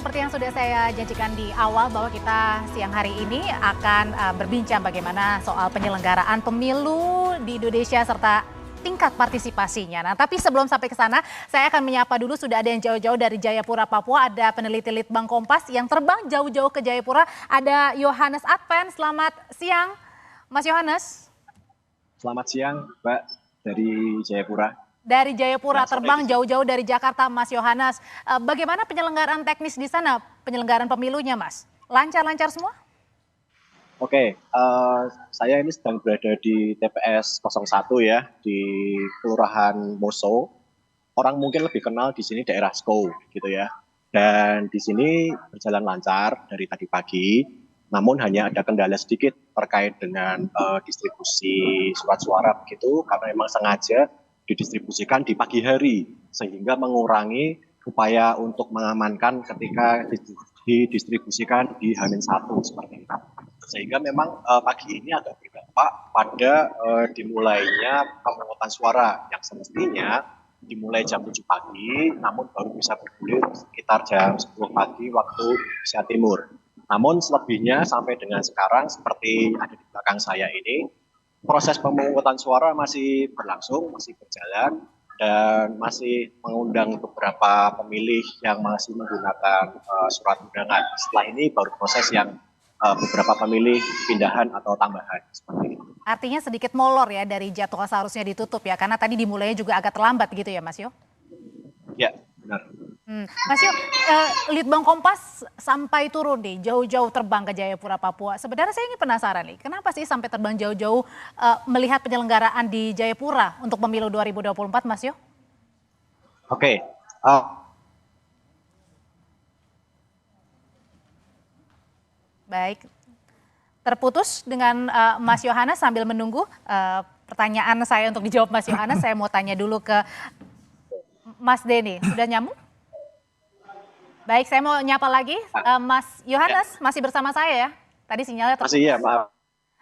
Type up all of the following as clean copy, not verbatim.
seperti yang sudah saya janjikan di awal bahwa kita siang hari ini akan berbincang bagaimana soal penyelenggaraan pemilu di Indonesia serta tingkat partisipasinya. Nah, tapi sebelum sampai ke sana, saya akan menyapa dulu sudah ada yang jauh-jauh dari Jayapura, Papua, ada peneliti Litbang Kompas yang terbang jauh-jauh ke Jayapura, ada Yohanes Adven. Selamat siang, Mas Yohanes. Selamat siang, Mbak, dari Jayapura. Dari Jayapura, terbang jauh-jauh dari Jakarta, Mas Yohanes. Bagaimana penyelenggaraan teknis di sana, penyelenggaraan pemilunya, Mas? Lancar-lancar semua? Oke, saya ini sedang berada di TPS 01 ya, di Kelurahan Moso. Orang mungkin lebih kenal di sini daerah Sko, gitu ya. Dan di sini berjalan lancar dari tadi pagi, namun hanya ada kendala sedikit terkait dengan distribusi surat suara begitu, karena memang sengaja didistribusikan di pagi hari sehingga mengurangi upaya untuk mengamankan ketika didistribusikan di H-1 seperti itu. Sehingga memang pagi ini agak berdampak pada dimulainya pemungutan suara yang semestinya dimulai jam 7 pagi namun baru bisa bergulir sekitar jam 10 pagi waktu Indonesia Timur. Namun selebihnya sampai dengan sekarang seperti ada di belakang saya ini, proses pemungutan suara masih berlangsung, masih berjalan, dan masih mengundang beberapa pemilih yang masih menggunakan surat undangan. Setelah ini baru proses yang beberapa pemilih pindahan atau tambahan seperti itu. Artinya sedikit molor ya dari jadwal seharusnya ditutup ya, karena tadi dimulainya juga agak terlambat gitu ya, Mas Yo? Ya, benar. Mas Yo, Litbang Kompas sampai turun nih, jauh-jauh terbang ke Jayapura, Papua. Sebenarnya saya ingin penasaran nih, kenapa sih sampai terbang jauh-jauh melihat penyelenggaraan di Jayapura untuk pemilu 2024, Mas Yo? Oke. Baik, terputus dengan Mas Yohanes sambil menunggu pertanyaan saya untuk dijawab Mas Yohanes. Saya mau tanya dulu ke Mas Denny, sudah nyambung? Baik, saya mau nyapa lagi, Mas Yohanes masih bersama saya ya? Tadi sinyalnya terputus. Masih ya, maaf.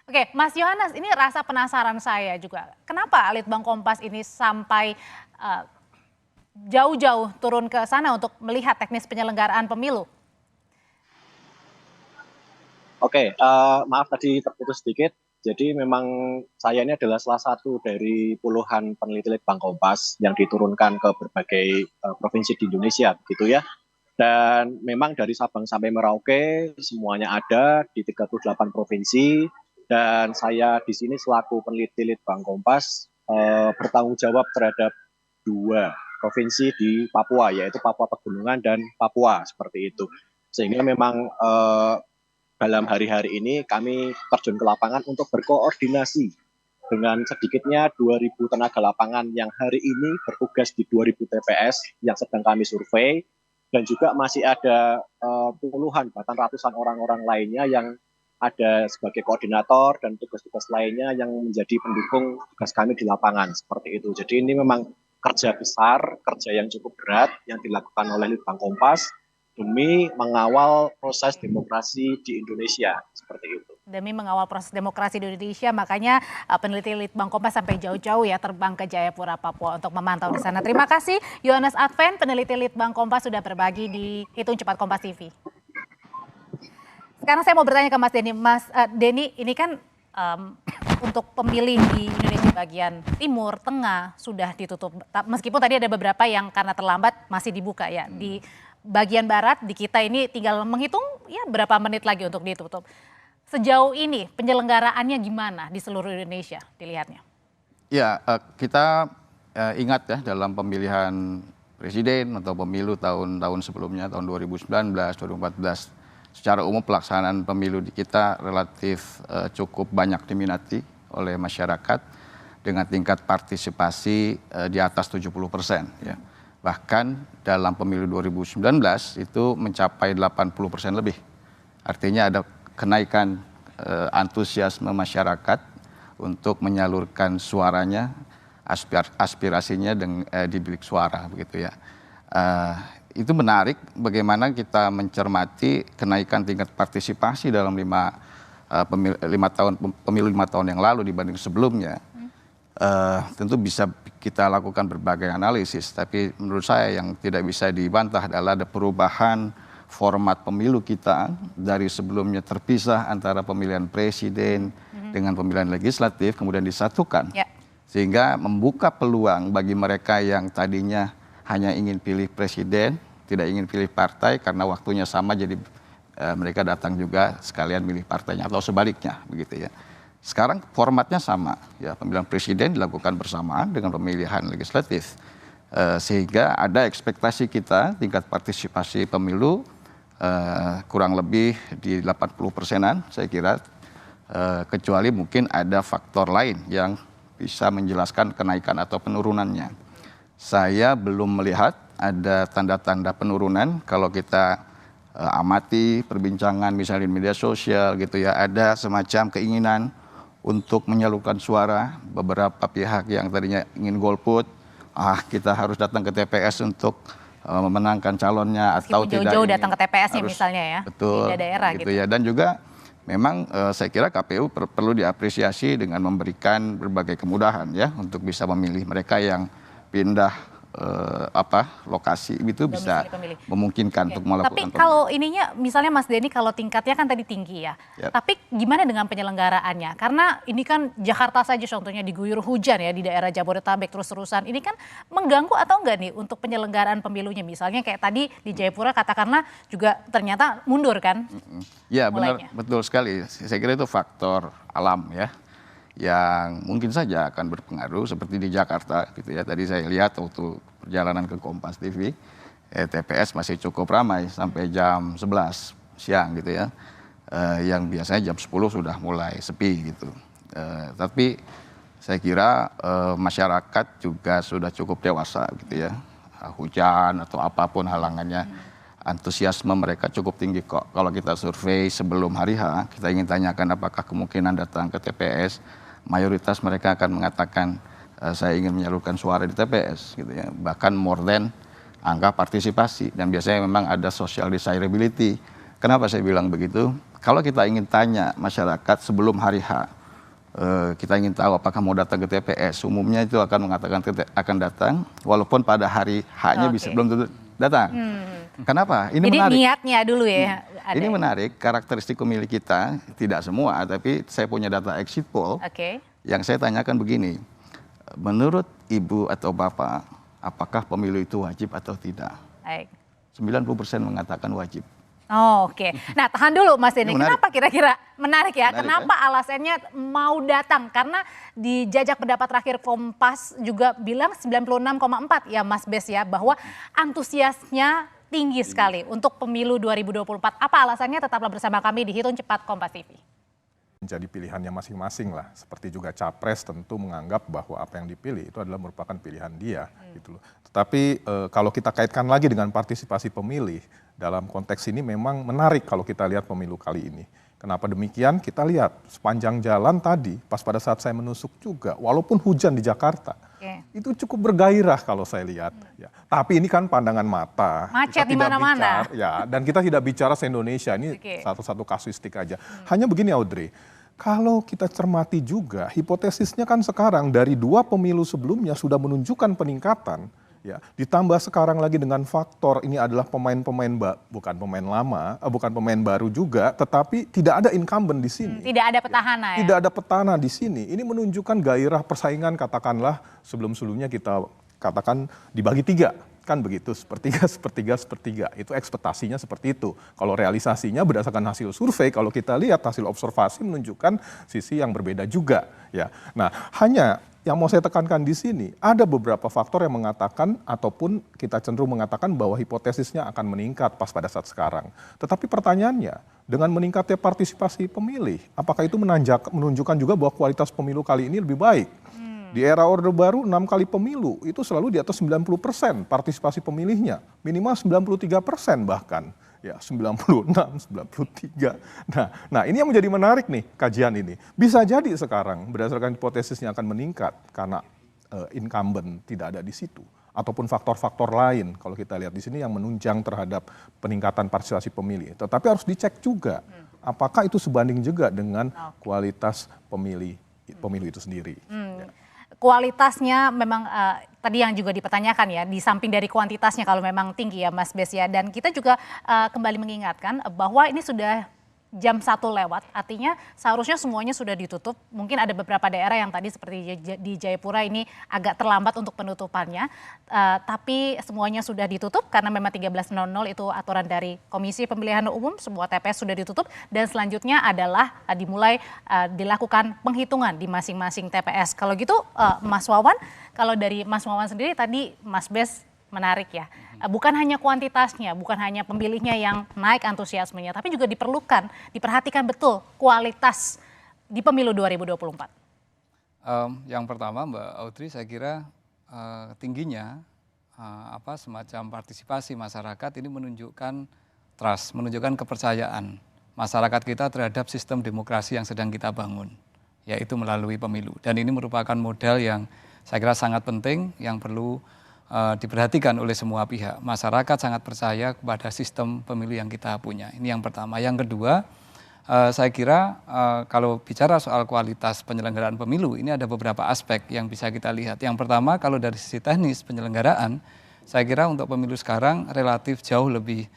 Oke, Mas Yohanes, ini rasa penasaran saya juga. Kenapa Litbang Kompas ini sampai jauh-jauh turun ke sana untuk melihat teknis penyelenggaraan pemilu? Oke, maaf tadi terputus sedikit. Jadi memang saya ini adalah salah satu dari puluhan peneliti Litbang Kompas yang diturunkan ke berbagai provinsi di Indonesia, gitu ya. Dan memang dari Sabang sampai Merauke semuanya ada di 38 provinsi. Dan saya di sini selaku peneliti Litbang Kompas bertanggung jawab terhadap 2 provinsi di Papua, yaitu Papua Pegunungan dan Papua, seperti itu. Sehingga memang dalam hari-hari ini kami terjun ke lapangan untuk berkoordinasi dengan sedikitnya 2.000 tenaga lapangan yang hari ini bertugas di 2.000 TPS yang sedang kami survei. Dan juga masih ada puluhan bahkan ratusan orang-orang lainnya yang ada sebagai koordinator dan tugas-tugas lainnya yang menjadi pendukung tugas kami di lapangan seperti itu. Jadi ini memang kerja besar, kerja yang cukup berat yang dilakukan oleh Litbang Kompas demi mengawal proses demokrasi di Indonesia seperti itu. Demi mengawal proses demokrasi di Indonesia, makanya peneliti Litbang Kompas sampai jauh-jauh ya terbang ke Jayapura, Papua untuk memantau di sana. Terima kasih Yohanes Adven, peneliti Litbang Kompas sudah berbagi di Hitung Cepat Kompas TV. Sekarang saya mau bertanya ke Mas Denny. Mas Denny, ini kan untuk pemilih di Indonesia bagian timur, tengah sudah ditutup. Meskipun tadi ada beberapa yang karena terlambat masih dibuka ya. Di bagian barat, di kita ini tinggal menghitung ya berapa menit lagi untuk ditutup. Sejauh ini penyelenggaraannya gimana di seluruh Indonesia dilihatnya? Ya, kita ingat ya dalam pemilihan presiden atau pemilu tahun-tahun sebelumnya, tahun 2019, 2014, secara umum pelaksanaan pemilu di kita relatif cukup banyak diminati oleh masyarakat dengan tingkat partisipasi di atas 70%. Ya. Bahkan dalam pemilu 2019 itu mencapai 80% lebih. Artinya ada kenaikan antusiasme masyarakat untuk menyalurkan suaranya, aspirasinya di bilik suara begitu ya. Itu menarik bagaimana kita mencermati kenaikan tingkat partisipasi dalam pemilu 5 tahun yang lalu dibanding sebelumnya. Tentu bisa kita lakukan berbagai analisis, tapi menurut saya yang tidak bisa dibantah adalah ada perubahan format pemilu kita dari sebelumnya terpisah antara pemilihan presiden dengan pemilihan legislatif kemudian disatukan. Ya. Sehingga membuka peluang bagi mereka yang tadinya hanya ingin pilih presiden, tidak ingin pilih partai karena waktunya sama jadi mereka datang juga sekalian milih partainya atau sebaliknya begitu ya. Sekarang formatnya sama ya, pemilihan presiden dilakukan bersamaan dengan pemilihan legislatif. Sehingga ada ekspektasi kita tingkat partisipasi pemilu kurang lebih di 80%-an saya kira, kecuali mungkin ada faktor lain yang bisa menjelaskan kenaikan atau penurunannya. Saya belum melihat ada tanda-tanda penurunan kalau kita amati perbincangan misalnya di media sosial gitu ya, ada semacam keinginan untuk menyalurkan suara beberapa pihak yang tadinya ingin golput, kita harus datang ke TPS untuk memenangkan calonnya atau tidak jauh-jauh datang ke TPS-nya harus, misalnya ya, betul, di daerah gitu ya. Dan juga memang saya kira KPU perlu diapresiasi dengan memberikan berbagai kemudahan ya untuk bisa memilih mereka yang pindah lokasi itu bisa memungkinkan untuk melakukan. Tapi kalau ininya misalnya Mas Denny kalau tingkatnya kan tadi tinggi ya. Yep. Tapi gimana dengan penyelenggaraannya? Karena ini kan Jakarta saja contohnya diguyur hujan ya di daerah Jabodetabek terus-terusan. Ini kan mengganggu atau enggak nih untuk penyelenggaraan pemilunya? Misalnya kayak tadi di Jayapura katakanlah juga ternyata mundur kan? Ya benar, betul sekali. Saya kira itu faktor alam ya, yang mungkin saja akan berpengaruh seperti di Jakarta gitu ya. Tadi saya lihat waktu perjalanan ke Kompas TV, TPS masih cukup ramai sampai jam 11 siang gitu ya. Yang biasanya jam 10 sudah mulai sepi gitu. Tapi saya kira masyarakat juga sudah cukup dewasa gitu ya. Hujan atau apapun halangannya, antusiasme mereka cukup tinggi kok. Kalau kita survei sebelum hari H, kita ingin tanyakan apakah kemungkinan datang ke TPS, mayoritas mereka akan mengatakan saya ingin menyalurkan suara di TPS gitu ya. Bahkan more than angka partisipasi, dan biasanya memang ada social desirability. Kenapa saya bilang begitu? Kalau kita ingin tanya masyarakat sebelum hari H, kita ingin tahu apakah mau datang ke TPS, umumnya itu akan mengatakan akan datang walaupun pada hari H-nya bisa belum tentu datang. Kenapa? Ini jadi menarik. Niatnya dulu ya. Ini menarik, karakteristik pemilih kita, tidak semua, tapi saya punya data exit poll. Yang saya tanyakan begini, menurut Ibu atau Bapak, apakah pemilu itu wajib atau tidak? 90% mengatakan wajib. Oh, oke. Nah, tahan dulu Mas Denny. Kenapa kira-kira menarik ya? Kenapa alasannya mau datang? Karena di jajak pendapat terakhir Kompas juga bilang 96,4 ya Mas Bes ya, bahwa antusiasnya tinggi sekali untuk pemilu 2024. Apa alasannya? Tetaplah bersama kami di Hitung Cepat Kompas TV. Menjadi pilihannya masing-masing lah. Seperti juga capres tentu menganggap bahwa apa yang dipilih itu adalah merupakan pilihan dia. Gitu loh. Tetapi kalau kita kaitkan lagi dengan partisipasi pemilih, dalam konteks ini memang menarik kalau kita lihat pemilu kali ini. Kenapa demikian? Kita lihat sepanjang jalan tadi, pas pada saat saya menusuk juga, walaupun hujan di Jakarta, itu cukup bergairah kalau saya lihat. Ya. Tapi ini kan pandangan mata. Macet di mana-mana. Ya, dan kita tidak bicara se-Indonesia, ini satu-satu kasuistik aja. Hanya begini Audrey, kalau kita cermati juga, hipotesisnya kan sekarang dari 2 pemilu sebelumnya sudah menunjukkan peningkatan. Ya, ditambah sekarang lagi dengan faktor ini adalah pemain-pemain bukan pemain lama, bukan pemain baru juga, tetapi tidak ada incumbent di sini. Tidak ada petahana ya. Tidak ada petahana di sini. Ini menunjukkan gairah persaingan, katakanlah sebelum-sebelumnya kita katakan dibagi 3. Kan begitu, sepertiga. Itu ekspektasinya seperti itu. Kalau realisasinya berdasarkan hasil survei, kalau kita lihat hasil observasi menunjukkan sisi yang berbeda juga. Ya, nah hanya yang mau saya tekankan di sini, ada beberapa faktor yang mengatakan ataupun kita cenderung mengatakan bahwa hipotesisnya akan meningkat pas pada saat sekarang. Tetapi pertanyaannya, dengan meningkatnya partisipasi pemilih, apakah itu menunjukkan juga bahwa kualitas pemilu kali ini lebih baik? Di era Orde Baru 6 kali pemilu, itu selalu di atas 90% partisipasi pemilihnya, minimal 93% bahkan. Ya, 96, 93. Nah, ini yang menjadi menarik nih kajian ini. Bisa jadi sekarang berdasarkan hipotesisnya akan meningkat karena incumbent tidak ada di situ, ataupun faktor-faktor lain kalau kita lihat di sini yang menunjang terhadap peningkatan partisipasi pemilih. Tetapi harus dicek juga apakah itu sebanding juga dengan kualitas pemilu itu sendiri. Kualitasnya memang tadi yang juga dipertanyakan ya, di samping dari kuantitasnya kalau memang tinggi ya Mas Bes ya, dan kita juga kembali mengingatkan bahwa ini sudah jam 1 lewat, artinya seharusnya semuanya sudah ditutup. Mungkin ada beberapa daerah yang tadi seperti di Jayapura ini agak terlambat untuk penutupannya, tapi semuanya sudah ditutup karena memang 13.00 itu aturan dari Komisi Pemilihan Umum, semua TPS sudah ditutup dan selanjutnya adalah dimulai dilakukan penghitungan di masing-masing TPS. Kalau gitu Mas Wawan, kalau dari Mas Wawan sendiri tadi Mas Bes menarik ya. Bukan hanya kuantitasnya, bukan hanya pemilihnya yang naik antusiasmenya, tapi juga diperhatikan betul kualitas di pemilu 2024. Yang pertama Mbak Audrey, saya kira tingginya semacam partisipasi masyarakat ini menunjukkan trust, menunjukkan kepercayaan masyarakat kita terhadap sistem demokrasi yang sedang kita bangun, yaitu melalui pemilu. Dan ini merupakan modal yang saya kira sangat penting yang perlu diperhatikan oleh semua pihak. Masyarakat sangat percaya kepada sistem pemilu yang kita punya. Ini yang pertama. Yang kedua, saya kira kalau bicara soal kualitas penyelenggaraan pemilu, ini ada beberapa aspek yang bisa kita lihat. Yang pertama, kalau dari sisi teknis penyelenggaraan, saya kira untuk pemilu sekarang relatif jauh lebih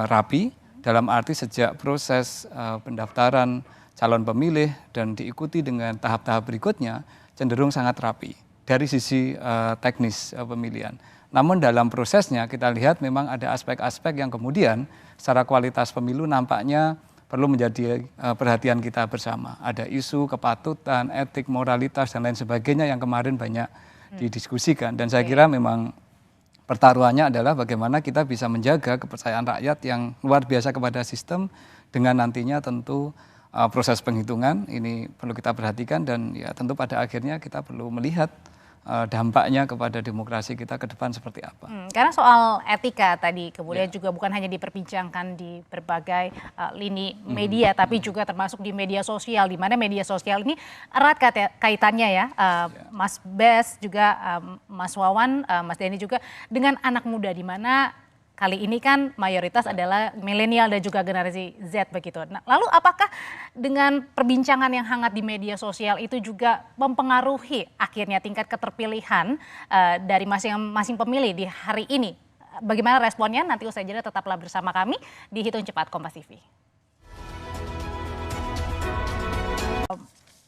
rapi, dalam arti sejak proses pendaftaran calon pemilih dan diikuti dengan tahap-tahap berikutnya cenderung sangat rapi dari sisi teknis pemilihan. Namun dalam prosesnya kita lihat memang ada aspek-aspek yang kemudian secara kualitas pemilu nampaknya perlu menjadi perhatian kita bersama. Ada isu kepatutan, etik, moralitas dan lain sebagainya yang kemarin banyak didiskusikan. Dan saya kira memang pertaruhannya adalah bagaimana kita bisa menjaga kepercayaan rakyat yang luar biasa kepada sistem dengan nantinya tentu proses penghitungan ini perlu kita perhatikan dan ya tentu pada akhirnya kita perlu melihat dampaknya kepada demokrasi kita ke depan seperti apa. Karena soal etika tadi kemudian juga bukan hanya diperbincangkan di berbagai lini media, tapi juga termasuk di media sosial, di mana media sosial ini erat kaitannya ya, Mas Bes juga Mas Wawan, Mas Denny juga dengan anak muda, di mana kali ini kan mayoritas adalah milenial dan juga generasi Z begitu. Nah, lalu apakah dengan perbincangan yang hangat di media sosial itu juga mempengaruhi akhirnya tingkat keterpilihan dari masing-masing pemilih di hari ini? Bagaimana responnya? Nanti usai jeda tetaplah bersama kami di Hitung Cepat Kompas TV.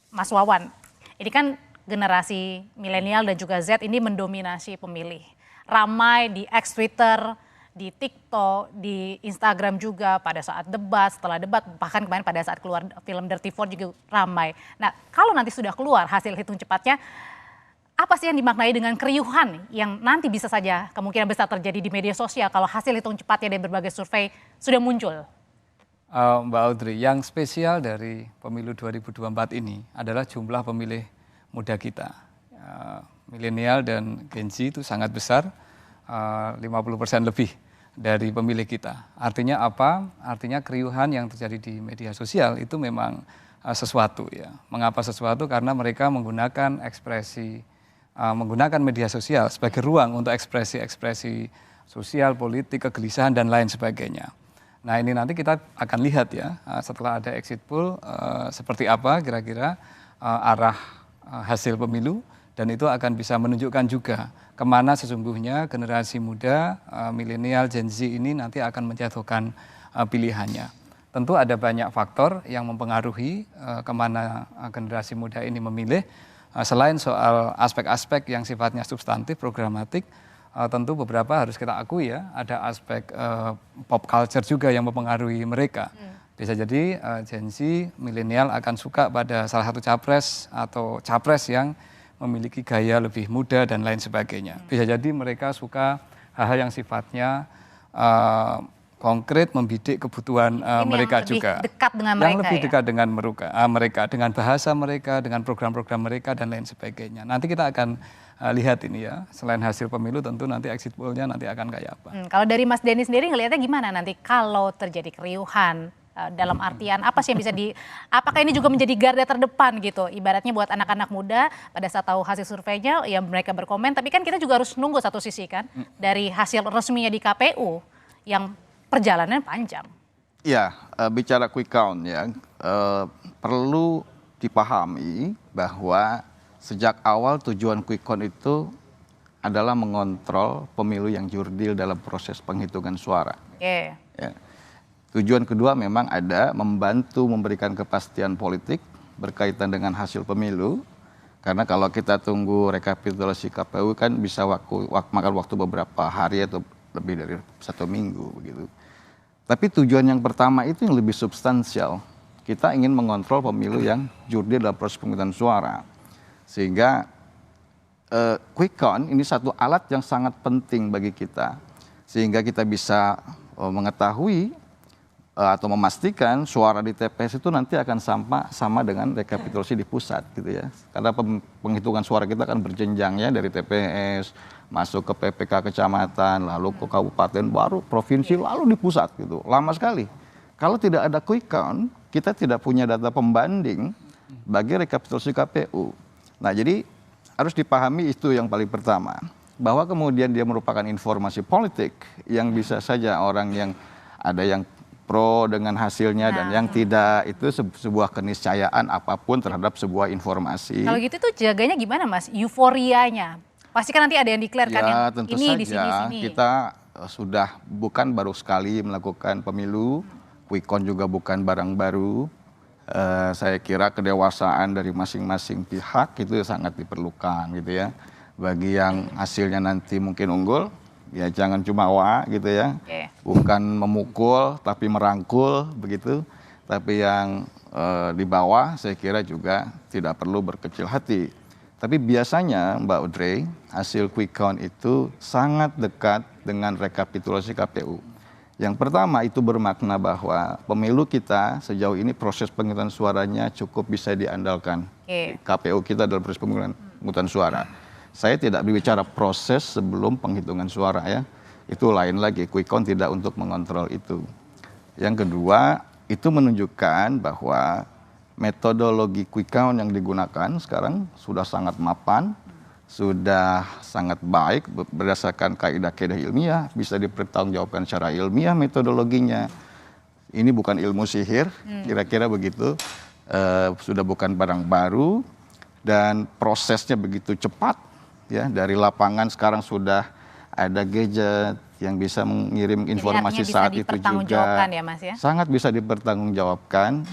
Mas Wawan, ini kan generasi milenial dan juga Z ini mendominasi pemilih. Ramai di X, Twitter, di TikTok, di Instagram juga pada saat debat, setelah debat, bahkan kemarin pada saat keluar film Dirty Ford juga ramai. Nah, kalau nanti sudah keluar hasil hitung cepatnya, apa sih yang dimaknai dengan keriuhan yang nanti bisa saja kemungkinan besar terjadi di media sosial kalau hasil hitung cepatnya dari berbagai survei sudah muncul? Mbak Audrey, yang spesial dari pemilu 2024 ini adalah jumlah pemilih muda kita. Milenial dan Gen Z itu sangat besar, 50% lebih dari pemilih kita. Artinya apa? Artinya keriuhan yang terjadi di media sosial itu memang sesuatu ya. Mengapa sesuatu? Karena mereka menggunakan menggunakan media sosial sebagai ruang untuk ekspresi-ekspresi sosial, politik, kegelisahan dan lain sebagainya. Nah ini nanti kita akan lihat ya setelah ada exit poll seperti apa kira-kira arah hasil pemilu dan itu akan bisa menunjukkan juga kemana sesungguhnya generasi muda, milenial, Gen Z ini nanti akan menjatuhkan pilihannya. Tentu ada banyak faktor yang mempengaruhi kemana generasi muda ini memilih. Selain soal aspek-aspek yang sifatnya substantif, programatik, tentu beberapa harus kita akui ya, ada aspek pop culture juga yang mempengaruhi mereka. Bisa jadi Gen Z, milenial akan suka pada salah satu capres atau capres yang memiliki gaya lebih muda dan lain sebagainya. Bisa jadi mereka suka hal-hal yang sifatnya konkret, membidik kebutuhan mereka juga. Lebih dekat dengan mereka, yang lebih dekat dengan mereka, dengan bahasa mereka, dengan program-program mereka dan lain sebagainya. Nanti kita akan lihat ini ya, selain hasil pemilu tentu nanti exit poll-nya nanti akan kayak apa. Kalau dari Mas Denny sendiri ngelihatnya gimana nanti kalau terjadi keriuhan? Dalam artian apa sih yang bisa apakah ini juga menjadi garda terdepan gitu ibaratnya buat anak-anak muda pada saat tahu hasil surveinya ya mereka berkomen, tapi kan kita juga harus nunggu satu sisi kan dari hasil resminya di KPU yang perjalanan panjang. Ya, bicara quick count ya, perlu dipahami bahwa sejak awal tujuan quick count itu adalah mengontrol pemilu yang jurdil dalam proses penghitungan suara. Oke. Ya. Tujuan kedua memang ada membantu memberikan kepastian politik berkaitan dengan hasil pemilu. Karena kalau kita tunggu rekapitulasi KPU kan bisa makan waktu beberapa hari atau lebih dari 1 minggu begitu. Tapi tujuan yang pertama itu yang lebih substansial. Kita ingin mengontrol pemilu yang jurdil dalam proses penghitungan suara. Sehingga quick count ini satu alat yang sangat penting bagi kita. Sehingga kita bisa mengetahui atau memastikan suara di TPS itu nanti akan sama dengan rekapitulasi di pusat gitu ya. Karena penghitungan suara kita akan berjenjang ya dari TPS masuk ke PPK kecamatan, lalu ke kabupaten, baru provinsi, lalu di pusat gitu. Lama sekali. Kalau tidak ada quick count, kita tidak punya data pembanding bagi rekapitulasi KPU. Nah, jadi harus dipahami itu yang paling pertama. Bahwa kemudian dia merupakan informasi politik yang bisa saja orang yang ada yang pro dengan hasilnya dan yang tidak, itu sebuah keniscayaan apapun terhadap sebuah informasi. Kalau gitu tuh jaganya gimana Mas? Euforianya. Pasti kan nanti ada yang declare kan yang tentu ini saja, di sini. kita sudah bukan baru sekali melakukan pemilu, quick count juga bukan barang baru. Saya kira kedewasaan dari masing-masing pihak itu sangat diperlukan gitu ya. Bagi yang hasilnya nanti mungkin unggul, ya jangan cuma gitu ya. Bukan memukul tapi merangkul begitu. Tapi yang di bawah saya kira juga tidak perlu berkecil hati. Tapi biasanya Mbak Audrey, hasil quick count itu sangat dekat dengan rekapitulasi KPU. Yang pertama itu bermakna bahwa pemilu kita sejauh ini proses penghitungan suaranya cukup bisa diandalkan. KPU kita dalam proses penghitungan suara. Saya tidak berbicara proses sebelum penghitungan suara ya. Itu lain lagi, quick count tidak untuk mengontrol itu. Yang kedua, itu menunjukkan bahwa metodologi quick count yang digunakan sekarang sudah sangat mapan, sudah sangat baik berdasarkan kaidah-kaidah ilmiah, bisa dipertanggungjawabkan secara ilmiah metodologinya. Ini bukan ilmu sihir, kira-kira begitu. Sudah bukan barang baru dan prosesnya begitu cepat ya, dari lapangan sekarang sudah ada gadget yang bisa mengirim informasi saat itu juga. Ya, Mas, ya? Sangat bisa dipertanggungjawabkan,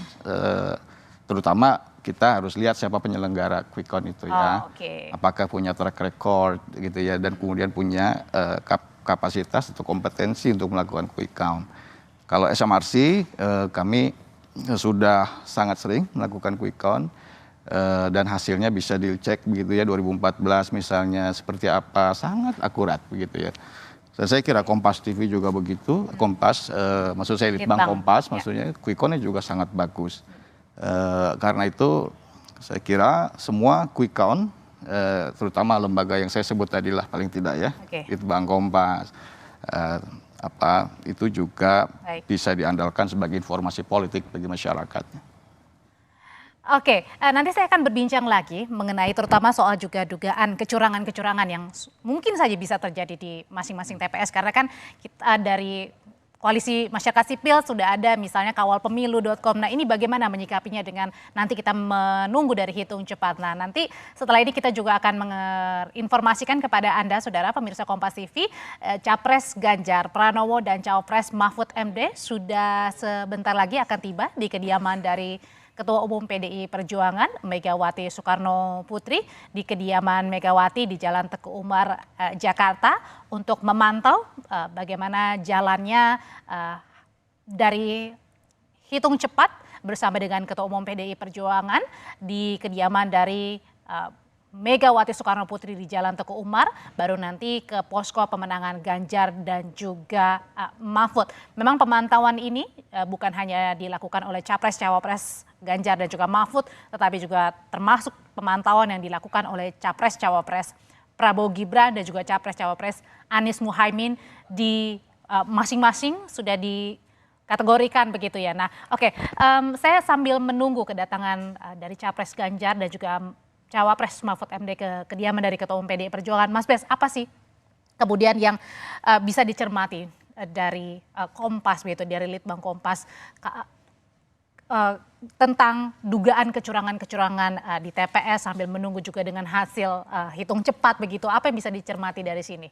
terutama kita harus lihat siapa penyelenggara quick count itu ya. Apakah punya track record gitu ya, dan kemudian punya kapasitas atau kompetensi untuk melakukan quick count. Kalau SMRC kami sudah sangat sering melakukan quick count dan hasilnya bisa dicek begitu ya, 2014 misalnya seperti apa, sangat akurat begitu ya. Dan saya kira Kompas TV juga begitu, Kompas maksud saya Litbang Kompas maksudnya quick count-nya juga sangat bagus. Karena itu saya kira semua quick count, terutama lembaga yang saya sebut tadi lah paling tidak ya, Litbang Kompas, itu juga bisa diandalkan sebagai informasi politik bagi masyarakat. Oke, nanti saya akan berbincang lagi mengenai terutama soal juga dugaan kecurangan-kecurangan yang mungkin saja bisa terjadi di masing-masing TPS, karena kan kita dari Koalisi Masyarakat Sipil sudah ada misalnya kawalpemilu.com. Nah, ini bagaimana menyikapinya dengan nanti kita menunggu dari hitung cepat. Nah, nanti setelah ini kita juga akan menginformasikan kepada Anda, saudara pemirsa Kompas TV, Capres Ganjar Pranowo dan Cawapres Mahfud MD sudah sebentar lagi akan tiba di kediaman dari Ketua Umum PDI Perjuangan Megawati Soekarno Putri di kediaman Megawati di Jalan Teguh Umar, Jakarta, untuk memantau bagaimana jalannya dari hitung cepat bersama dengan Ketua Umum PDI Perjuangan di kediaman dari Megawati Soekarno Putri di Jalan Teguh Umar, baru nanti ke posko pemenangan Ganjar dan juga Mahfud. Memang pemantauan ini bukan hanya dilakukan oleh Capres Cawapres Ganjar dan juga Mahfud, tetapi juga termasuk pemantauan yang dilakukan oleh Capres Cawapres Prabowo Gibran dan juga Capres Cawapres Anies Muhaimin di masing-masing sudah dikategorikan begitu ya. Nah, saya sambil menunggu kedatangan dari Capres Ganjar dan juga Cawapres Mahfud MD ke kediaman dari Ketua Umum PDI Perjuangan, Mas Bes, apa sih kemudian yang bisa dicermati dari Kompas begitu, dari Litbang Kompas tentang dugaan kecurangan-kecurangan di TPS sambil menunggu juga dengan hasil hitung cepat begitu. Apa yang bisa dicermati dari sini?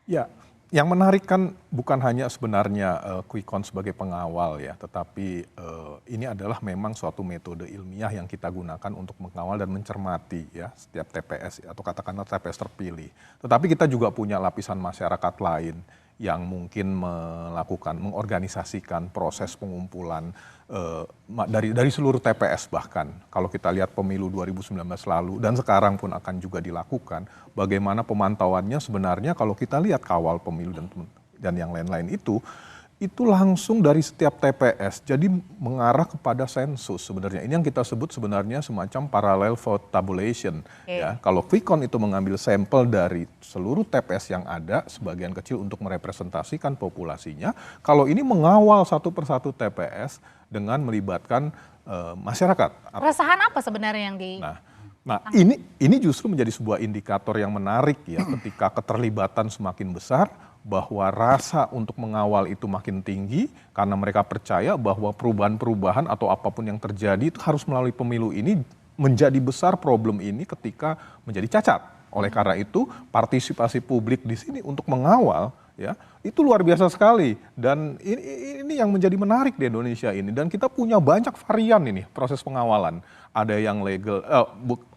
Ya, yang menarik kan bukan hanya sebenarnya quick count sebagai pengawal ya, tetapi ini adalah memang suatu metode ilmiah yang kita gunakan untuk mengawal dan mencermati ya setiap TPS atau katakanlah TPS terpilih. Tetapi kita juga punya lapisan masyarakat lain yang mungkin mengorganisasikan proses pengumpulan dari seluruh TPS bahkan. Kalau kita lihat pemilu 2019 lalu dan sekarang pun akan juga dilakukan, bagaimana pemantauannya sebenarnya kalau kita lihat kawal pemilu dan yang lain-lain itu langsung dari setiap TPS. Jadi mengarah kepada sensus sebenarnya. Ini yang kita sebut sebenarnya semacam parallel vote tabulation. Ya. Kalau quick count itu mengambil sampel dari seluruh TPS yang ada, sebagian kecil untuk merepresentasikan populasinya. Kalau ini mengawal satu persatu TPS dengan melibatkan masyarakat. Keresahan apa sebenarnya yang di... Nah, ini justru menjadi sebuah indikator yang menarik ya ketika keterlibatan semakin besar, bahwa rasa untuk mengawal itu makin tinggi karena mereka percaya bahwa perubahan-perubahan atau apapun yang terjadi itu harus melalui pemilu ini. Menjadi besar problem ini ketika menjadi cacat. Oleh karena itu partisipasi publik di sini untuk mengawal ya itu luar biasa sekali, dan ini yang menjadi menarik di Indonesia ini, dan kita punya banyak varian ini proses pengawalan. Ada yang legal,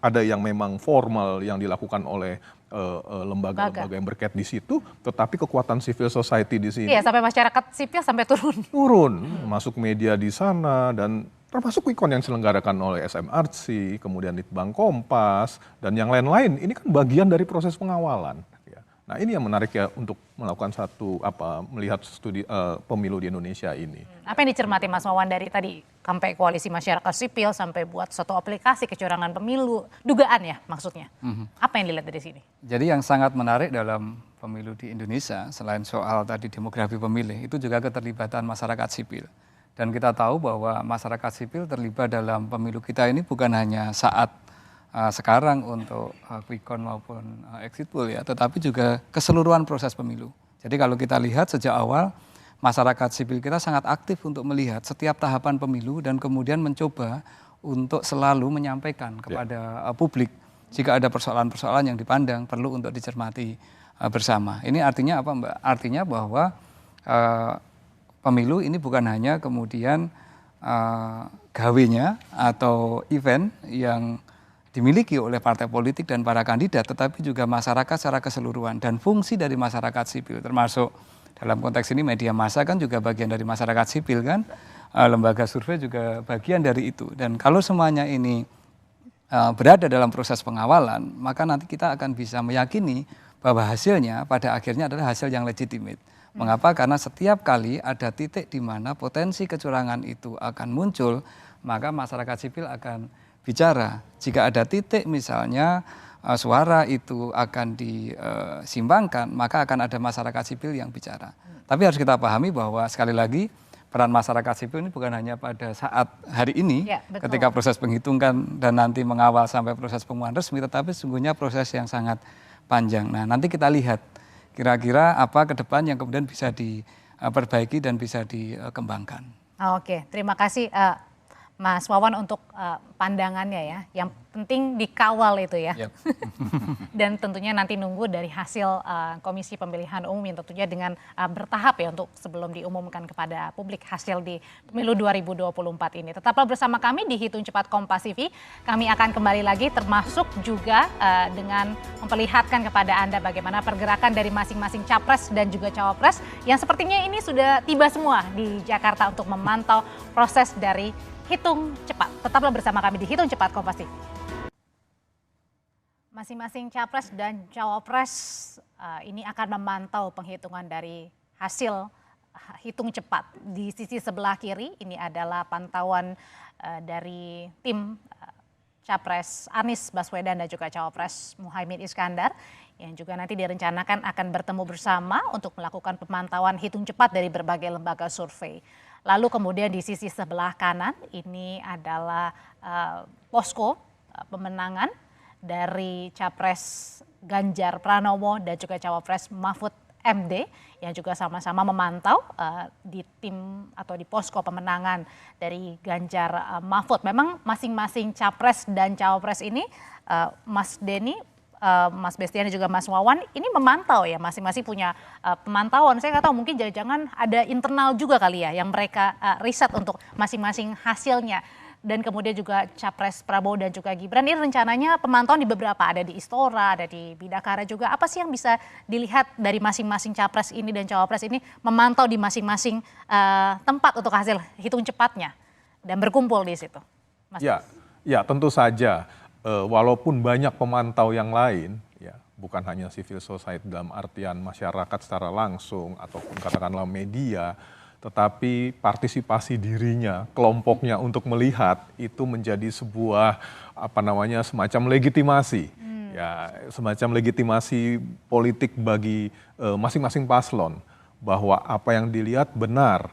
ada yang memang formal yang dilakukan oleh lembaga-lembaga yang berkait di situ, tetapi kekuatan civil society di sini. Iya, sampai masyarakat sipil sampai turun. Masuk media di sana, dan termasuk quick count yang diselenggarakan oleh SMRC, kemudian Litbang Kompas, dan yang lain-lain. Ini kan bagian dari proses pengawalan. Nah, ini yang menarik ya untuk melakukan melihat studi pemilu di Indonesia ini. Apa yang dicermati Mas Wawan dari tadi sampai koalisi masyarakat sipil sampai buat suatu aplikasi kecurangan pemilu, dugaan ya maksudnya. Apa yang dilihat dari sini? Jadi yang sangat menarik dalam pemilu di Indonesia selain soal tadi demografi pemilih itu juga keterlibatan masyarakat sipil. Dan kita tahu bahwa masyarakat sipil terlibat dalam pemilu kita ini bukan hanya saat sekarang untuk quick count maupun exit poll ya, tetapi juga keseluruhan proses pemilu. Jadi kalau kita lihat sejak awal masyarakat sipil kita sangat aktif untuk melihat setiap tahapan pemilu dan kemudian mencoba untuk selalu menyampaikan kepada publik jika ada persoalan-persoalan yang dipandang perlu untuk dicermati bersama. Ini artinya apa, Mbak? Artinya bahwa pemilu ini bukan hanya kemudian gawenya atau event yang dimiliki oleh partai politik dan para kandidat, tetapi juga masyarakat secara keseluruhan, dan fungsi dari masyarakat sipil termasuk dalam konteks ini media massa kan juga bagian dari masyarakat sipil kan, lembaga survei juga bagian dari itu. Dan kalau semuanya ini berada dalam proses pengawalan, maka nanti kita akan bisa meyakini bahwa hasilnya pada akhirnya adalah hasil yang legitimate. Mengapa? Karena setiap kali ada titik di mana potensi kecurangan itu akan muncul, maka masyarakat sipil akan bicara. Jika ada titik misalnya suara itu akan disimbangkan, maka akan ada masyarakat sipil yang bicara. Tapi harus kita pahami bahwa sekali lagi peran masyarakat sipil ini bukan hanya pada saat hari ini, ketika proses penghitungan dan nanti mengawal sampai proses pengumuman resmi, tetapi sesungguhnya proses yang sangat panjang. Nah, nanti kita lihat kira-kira apa ke depan yang kemudian bisa diperbaiki dan bisa dikembangkan. Oke, terima kasih Mas Wawan untuk pandangannya ya. Yang penting dikawal itu ya. Yep. Dan tentunya nanti nunggu dari hasil Komisi Pemilihan Umum yang tentunya dengan bertahap ya untuk sebelum diumumkan kepada publik hasil di pemilu 2024 ini. Tetaplah bersama kami di Hitung Cepat Kompas TV. Kami akan kembali lagi termasuk juga dengan memperlihatkan kepada Anda bagaimana pergerakan dari masing-masing capres dan juga cawapres yang sepertinya ini sudah tiba semua di Jakarta untuk memantau proses dari Hitung Cepat. Tetaplah bersama kami di Hitung Cepat Kompas TV. Masing-masing capres dan cawapres ini akan memantau penghitungan dari hasil hitung cepat. Di sisi sebelah kiri ini adalah pantauan dari tim capres Anies Baswedan dan juga cawapres Muhaimin Iskandar yang juga nanti direncanakan akan bertemu bersama untuk melakukan pemantauan hitung cepat dari berbagai lembaga survei. Lalu kemudian di sisi sebelah kanan ini adalah posko pemenangan dari Capres Ganjar Pranowo dan juga Cawapres Mahfud MD yang juga sama-sama memantau di tim atau di posko pemenangan dari Ganjar Mahfud. Memang masing-masing capres dan cawapres ini, Mas Denny, Mas Bestian dan juga Mas Wawan ini memantau ya, masing-masing punya pemantauan. Saya nggak tahu, mungkin jangan-jangan ada internal juga kali ya yang mereka riset untuk masing-masing hasilnya. Dan kemudian juga Capres Prabowo dan juga Gibran ini rencananya pemantauan di beberapa, ada di Istora, ada di Bidakara juga. Apa sih yang bisa dilihat dari masing-masing Capres ini dan Cawapres ini memantau di masing-masing tempat untuk hasil hitung cepatnya dan berkumpul di situ? Mas. Ya, tentu saja. Walaupun banyak pemantau yang lain, ya bukan hanya civil society dalam artian masyarakat secara langsung ataupun katakanlah media, tetapi partisipasi dirinya, kelompoknya untuk melihat itu menjadi sebuah semacam legitimasi, ya semacam legitimasi politik bagi masing-masing paslon bahwa apa yang dilihat benar,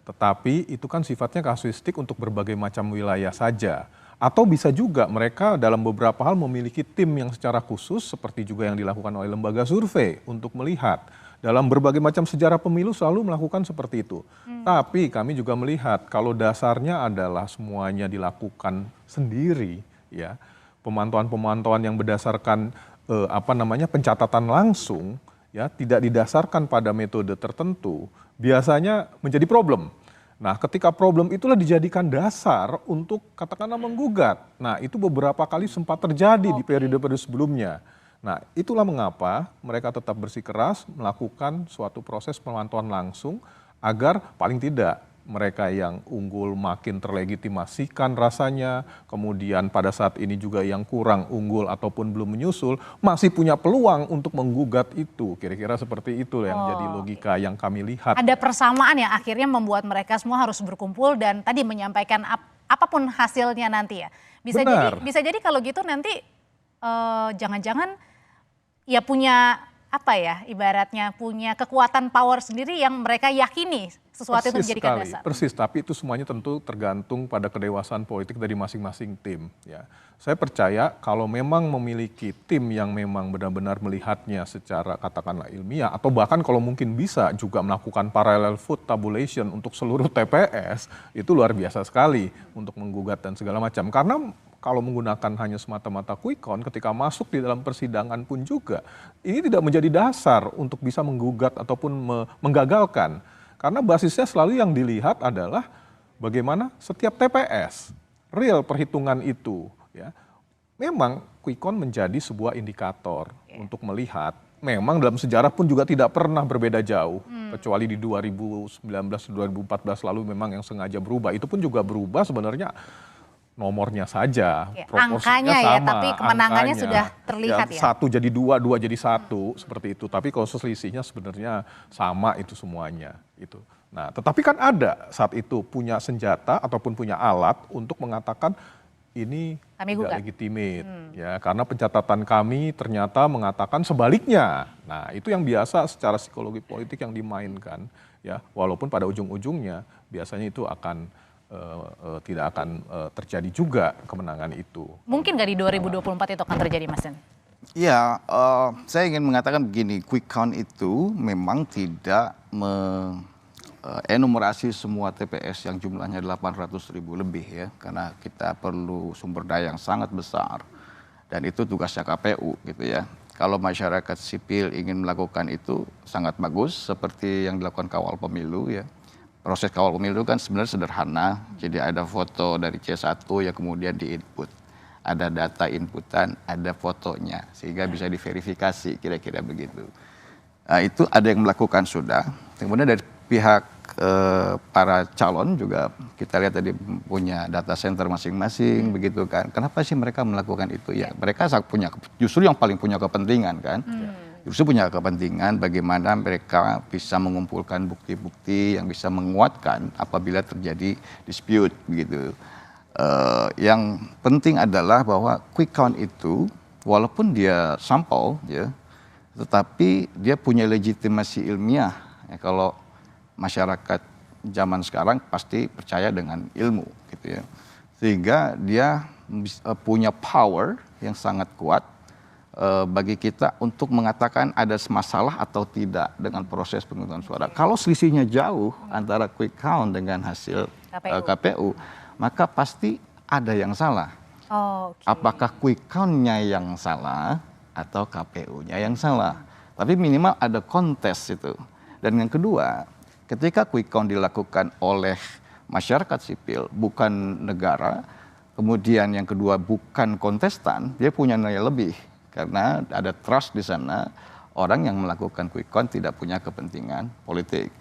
tetapi itu kan sifatnya kasuistik untuk berbagai macam wilayah saja. Atau bisa juga mereka dalam beberapa hal memiliki tim yang secara khusus seperti juga yang dilakukan oleh lembaga survei untuk melihat. Dalam berbagai macam sejarah pemilu selalu melakukan seperti itu. Tapi kami juga melihat kalau dasarnya adalah semuanya dilakukan sendiri, ya pemantauan-pemantauan yang berdasarkan pencatatan langsung, ya tidak didasarkan pada metode tertentu, biasanya menjadi problem. Nah, ketika problem itulah dijadikan dasar untuk katakanlah menggugat. Nah, itu beberapa kali sempat terjadi di periode-periode sebelumnya. Nah, itulah mengapa mereka tetap bersikeras melakukan suatu proses pemantauan langsung agar paling tidak mereka yang unggul makin terlegitimasikan rasanya, kemudian pada saat ini juga yang kurang unggul ataupun belum menyusul masih punya peluang untuk menggugat itu. Kira-kira seperti itu yang jadi logika yang kami lihat. Ada persamaan yang akhirnya membuat mereka semua harus berkumpul dan tadi menyampaikan apapun hasilnya nanti ya. Bisa jadi kalau gitu nanti jangan-jangan ya punya ibaratnya punya kekuatan power sendiri yang mereka yakini sesuatu itu menjadikan dasar. Persis, tapi itu semuanya tentu tergantung pada kedewasaan politik dari masing-masing tim. Ya, saya percaya kalau memang memiliki tim yang memang benar-benar melihatnya secara katakanlah ilmiah, atau bahkan kalau mungkin bisa juga melakukan parallel vote tabulation untuk seluruh TPS, itu luar biasa sekali untuk menggugat dan segala macam. Karena kalau menggunakan hanya semata-mata quick count ketika masuk di dalam persidangan pun juga, ini tidak menjadi dasar untuk bisa menggugat ataupun menggagalkan. Karena basisnya selalu yang dilihat adalah bagaimana setiap TPS, real perhitungan itu. Ya. Memang quick count menjadi sebuah indikator untuk melihat, memang dalam sejarah pun juga tidak pernah berbeda jauh, kecuali di 2019-2014 lalu memang yang sengaja berubah, itu pun juga berubah sebenarnya nomornya saja, proporsinya angkanya sama, ya, tapi kemenangannya sudah terlihat ya. 1 jadi 2, 2 jadi 1, seperti itu. Tapi kalau selisihnya sebenarnya sama itu semuanya. Itu. Nah, tetapi kan ada saat itu punya senjata ataupun punya alat untuk mengatakan ini tidak legitimate, ya karena pencatatan kami ternyata mengatakan sebaliknya. Nah, itu yang biasa secara psikologi politik yang dimainkan, ya walaupun pada ujung-ujungnya biasanya itu tidak akan terjadi juga kemenangan itu. Mungkin nggak di 2024 itu akan terjadi, Mas Den? Ya, saya ingin mengatakan begini, quick count itu memang tidak enumerasi semua TPS yang jumlahnya 800.000 lebih ya, karena kita perlu sumber daya yang sangat besar dan itu tugasnya KPU gitu ya. Kalau masyarakat sipil ingin melakukan itu sangat bagus seperti yang dilakukan kawal pemilu ya. Proses kawal pemilu kan sebenarnya sederhana, jadi ada foto dari C1 yang kemudian di-input. Ada data inputan, ada fotonya, sehingga bisa diverifikasi, kira-kira begitu. Nah, itu ada yang melakukan sudah. Kemudian dari pihak para calon juga, kita lihat tadi punya data center masing-masing, begitu kan. Kenapa sih mereka melakukan itu? Ya, mereka justru yang paling punya kepentingan kan. Justru punya kepentingan bagaimana mereka bisa mengumpulkan bukti-bukti yang bisa menguatkan apabila terjadi dispute begitu. Yang penting adalah bahwa quick count itu walaupun dia sampel ya, tetapi dia punya legitimasi ilmiah. Ya, kalau masyarakat zaman sekarang pasti percaya dengan ilmu gitu ya. Sehingga dia punya power yang sangat kuat bagi kita untuk mengatakan ada masalah atau tidak dengan proses penghitungan suara. Kalau selisihnya jauh antara quick count dengan hasil KPU, maka pasti ada yang salah. Apakah quick count-nya yang salah atau KPU-nya yang salah? Tapi minimal ada kontes itu. Dan yang kedua, ketika quick count dilakukan oleh masyarakat sipil, bukan negara, kemudian yang kedua bukan kontestan, dia punya nilai lebih. Karena ada trust di sana, orang yang melakukan quick count tidak punya kepentingan politik.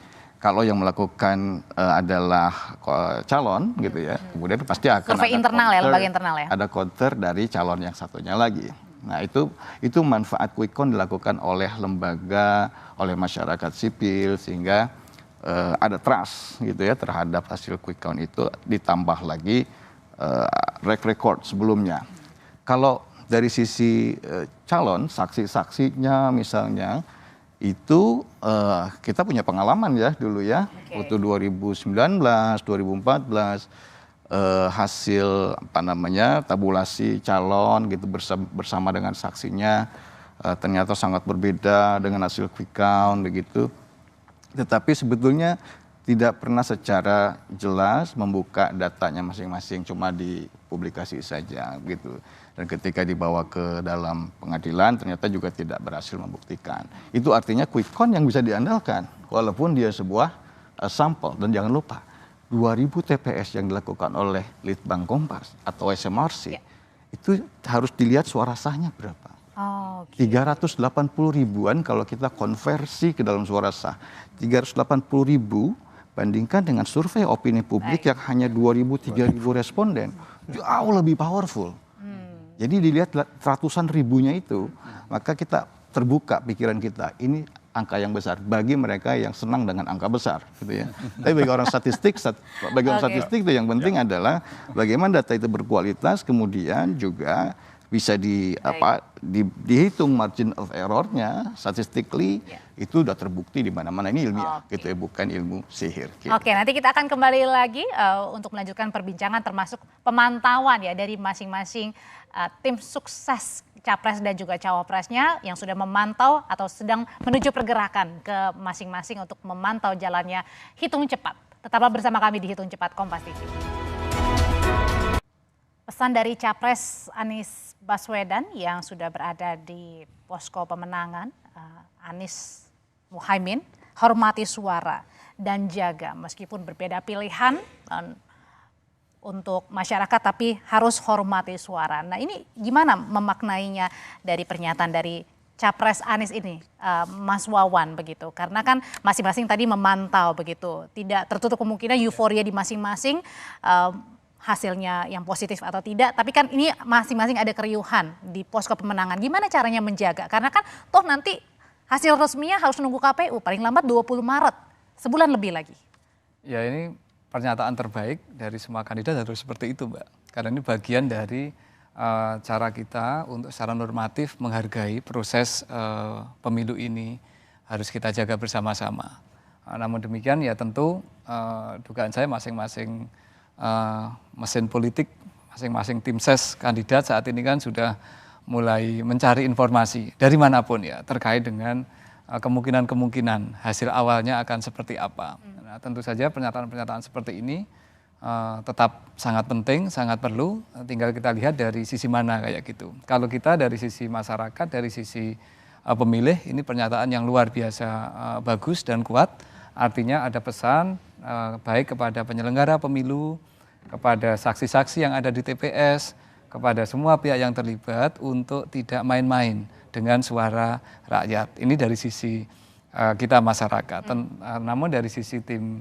Kalau yang melakukan adalah calon gitu ya, kemudian pasti akan survei ada internal counter, ya, lembaga internal ya. ada counter dari calon yang satunya lagi. Nah itu manfaat quick count dilakukan oleh lembaga, oleh masyarakat sipil sehingga ada trust gitu ya terhadap hasil quick count itu, ditambah lagi record sebelumnya. Kalau dari sisi calon, saksi-saksinya misalnya, itu kita punya pengalaman ya dulu ya, waktu 2019, 2014, hasil tabulasi calon gitu bersama dengan saksinya ternyata sangat berbeda dengan hasil quick count begitu. Tetapi sebetulnya tidak pernah secara jelas membuka datanya masing-masing, cuma dipublikasi saja gitu. Dan ketika dibawa ke dalam pengadilan ternyata juga tidak berhasil membuktikan. Itu artinya quick count yang bisa diandalkan walaupun dia sebuah sampel. Dan jangan lupa 2000 TPS yang dilakukan oleh Litbang Kompas atau SMRC itu harus dilihat suara sahnya berapa. 380 ribuan kalau kita konversi ke dalam suara sah. 380 ribu bandingkan dengan survei opini publik yang hanya 2.000-3.000 responden. Jauh lebih powerful. Jadi dilihat ratusan ribunya itu, maka kita terbuka pikiran kita. Ini angka yang besar bagi mereka yang senang dengan angka besar, gitu ya. Tapi bagi orang statistik, itu yang penting adalah bagaimana data itu berkualitas, kemudian juga bisa dihitung margin of error-nya, statistically itu sudah terbukti di mana-mana, ini ilmiah, gitu ya, bukan ilmu sihir. Gitu. Oke, nanti kita akan kembali lagi untuk melanjutkan perbincangan termasuk pemantauan ya dari masing-masing tim sukses Capres dan juga Cawapresnya yang sudah memantau atau sedang menuju pergerakan ke masing-masing untuk memantau jalannya hitung cepat. Tetaplah bersama kami di Hitung Cepat Kompas TV. Pesan dari Capres Anies Baswedan yang sudah berada di posko pemenangan, Anies Muhaimin, hormati suara dan jaga meskipun berbeda pilihan untuk masyarakat tapi harus hormati suara. Nah ini gimana memaknainya dari pernyataan dari Capres Anies ini, Mas Wawan begitu. Karena kan masing-masing tadi memantau begitu, tidak tertutup kemungkinan euforia di masing-masing hasilnya yang positif atau tidak. Tapi kan ini masing-masing ada keriuhan di posko pemenangan. Gimana caranya menjaga? Karena kan toh nanti hasil resminya harus nunggu KPU paling lambat 20 Maret, sebulan lebih lagi. Ya ini pernyataan terbaik dari semua kandidat harus seperti itu Mbak. Karena ini bagian dari cara kita untuk secara normatif menghargai proses pemilu ini harus kita jaga bersama-sama. Namun demikian ya tentu dugaan saya masing-masing mesin politik, masing-masing tim ses kandidat saat ini kan sudah mulai mencari informasi dari manapun ya terkait dengan kemungkinan-kemungkinan hasil awalnya akan seperti apa. Nah, tentu saja pernyataan-pernyataan seperti ini tetap sangat penting, sangat perlu. Tinggal kita lihat dari sisi mana kayak gitu. Kalau kita dari sisi masyarakat, dari sisi pemilih, ini pernyataan yang luar biasa bagus dan kuat. Artinya ada pesan baik kepada penyelenggara pemilu, kepada saksi-saksi yang ada di TPS, kepada semua pihak yang terlibat untuk tidak main-main dengan suara rakyat. Ini dari sisi kita masyarakat. Namun dari sisi tim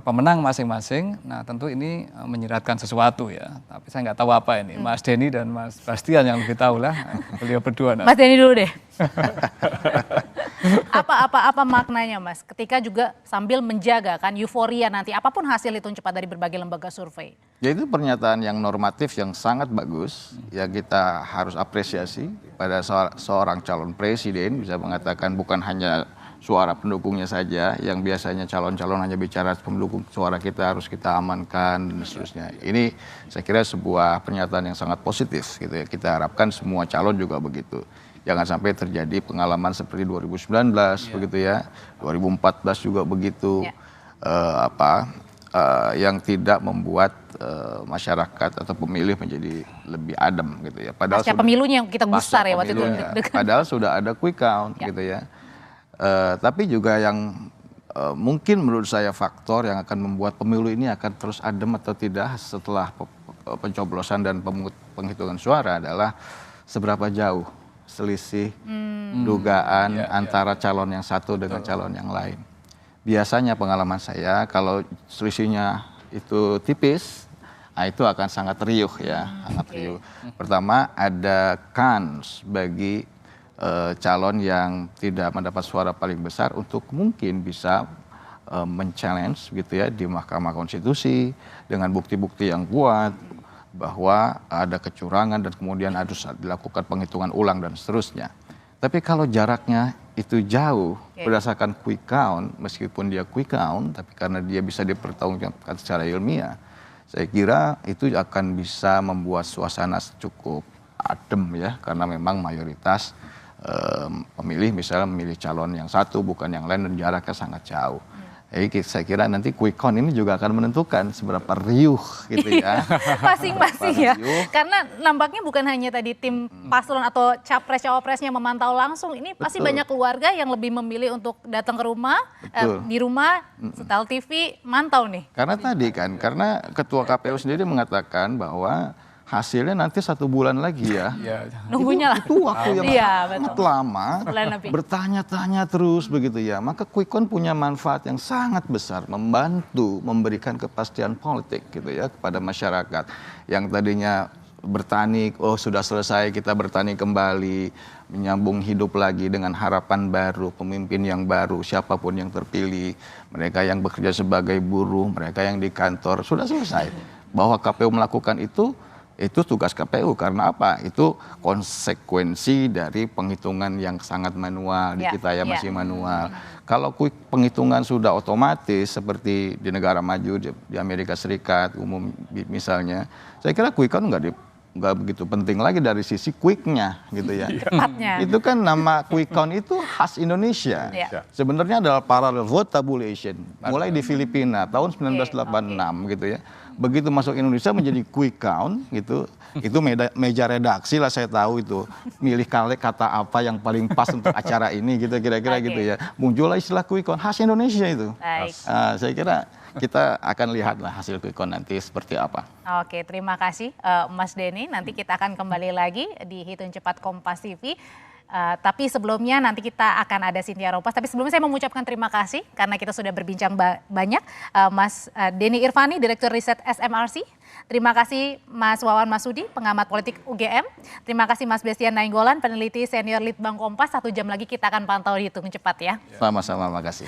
pemenang masing-masing, nah tentu ini menyiratkan sesuatu ya. Tapi saya nggak tahu apa ini. Mas Denny dan Mas Bastian yang lebih tahu lah. Beliau berdua. Mas Denny dulu deh. Apa maknanya Mas? Ketika juga sambil menjaga kan euforia nanti apapun hasil hitung cepat dari berbagai lembaga survei. Ya itu pernyataan yang normatif yang sangat bagus. Ya kita harus apresiasi pada seorang calon presiden bisa mengatakan bukan hanya suara pendukungnya saja, yang biasanya calon-calon hanya bicara pendukung suara kita harus kita amankan dan seterusnya. Ini saya kira sebuah pernyataan yang sangat positif gitu ya. Kita harapkan semua calon juga begitu. Jangan sampai terjadi pengalaman seperti 2019 begitu ya, 2014 juga begitu. Yang tidak membuat masyarakat atau pemilih menjadi lebih adem gitu ya. Padahal pasca pemilunya yang kita gusar ya waktu itu. Padahal sudah ada quick count gitu ya. Tapi juga yang mungkin menurut saya faktor yang akan membuat pemilu ini akan terus adem atau tidak setelah pencoblosan dan penghitungan suara adalah seberapa jauh selisih dugaan antara calon yang satu dengan calon yang lain. Biasanya pengalaman saya kalau selisihnya itu tipis, nah itu akan sangat riuh ya, sangat riuh. Pertama ada kans bagi calon yang tidak mendapat suara paling besar untuk mungkin bisa men-challenge gitu ya di Mahkamah Konstitusi dengan bukti-bukti yang kuat bahwa ada kecurangan dan kemudian harus dilakukan penghitungan ulang dan seterusnya. Tapi kalau jaraknya itu jauh berdasarkan quick count, meskipun dia quick count, tapi karena dia bisa dipertanggungjawabkan secara ilmiah, saya kira itu akan bisa membuat suasana cukup adem ya, karena memang mayoritas pemilih misalnya memilih calon yang satu bukan yang lain dan jaraknya sangat jauh. Jadi saya kira nanti quick count ini juga akan menentukan seberapa riuh gitu ya. Masing-masing ya. Karena nampaknya bukan hanya tadi tim paslon atau capres-cawapresnya memantau langsung, ini pasti banyak keluarga yang lebih memilih untuk datang ke rumah, di rumah, setel TV, mantau nih. Karena tadi kan, karena Ketua KPU sendiri mengatakan bahwa hasilnya nanti 1 bulan lagi ya. Nunggunya lah. Itu waktu yang sangat lama, lebih. bertanya-tanya terus begitu ya. Maka quick count punya manfaat yang sangat besar, membantu memberikan kepastian politik gitu ya kepada masyarakat. Yang tadinya bertani, oh sudah selesai kita bertani kembali, menyambung hidup lagi dengan harapan baru, pemimpin yang baru, siapapun yang terpilih, mereka yang bekerja sebagai buruh, mereka yang di kantor, sudah selesai. Bahwa KPU melakukan itu tugas KPU karena apa? Itu konsekuensi dari penghitungan yang sangat manual di kita ya, masih manual. Kalau penghitungan sudah otomatis seperti di negara maju di Amerika Serikat umum misalnya, saya kira quick count nggak begitu penting lagi dari sisi quicknya gitu ya. Cepatnya. Itu kan nama quick count itu khas Indonesia. Sebenarnya adalah parallel vote tabulation mulai di Filipina tahun 1986 gitu ya. Begitu masuk Indonesia menjadi quick count gitu, itu meja redaksi lah saya tahu itu milih kata apa yang paling pas untuk acara ini gitu kira-kira gitu ya. Muncullah istilah quick count khas Indonesia itu. Saya kira kita akan lihat lah hasil quick count nanti seperti apa. Oke, terima kasih Mas Denny. Nanti kita akan kembali lagi di Hitung Cepat Kompas TV. Tapi sebelumnya nanti kita akan ada Cynthia Rompas. Tapi sebelumnya saya mengucapkan terima kasih karena kita sudah berbincang banyak. Mas Denny Irvani, Direktur Riset SMRC. Terima kasih Mas Wawan Masudi, pengamat politik UGM. Terima kasih Mas Bestian Nainggolan, peneliti senior Litbang Kompas. 1 jam lagi kita akan pantau Hitung Cepat ya. Sama-sama, makasih.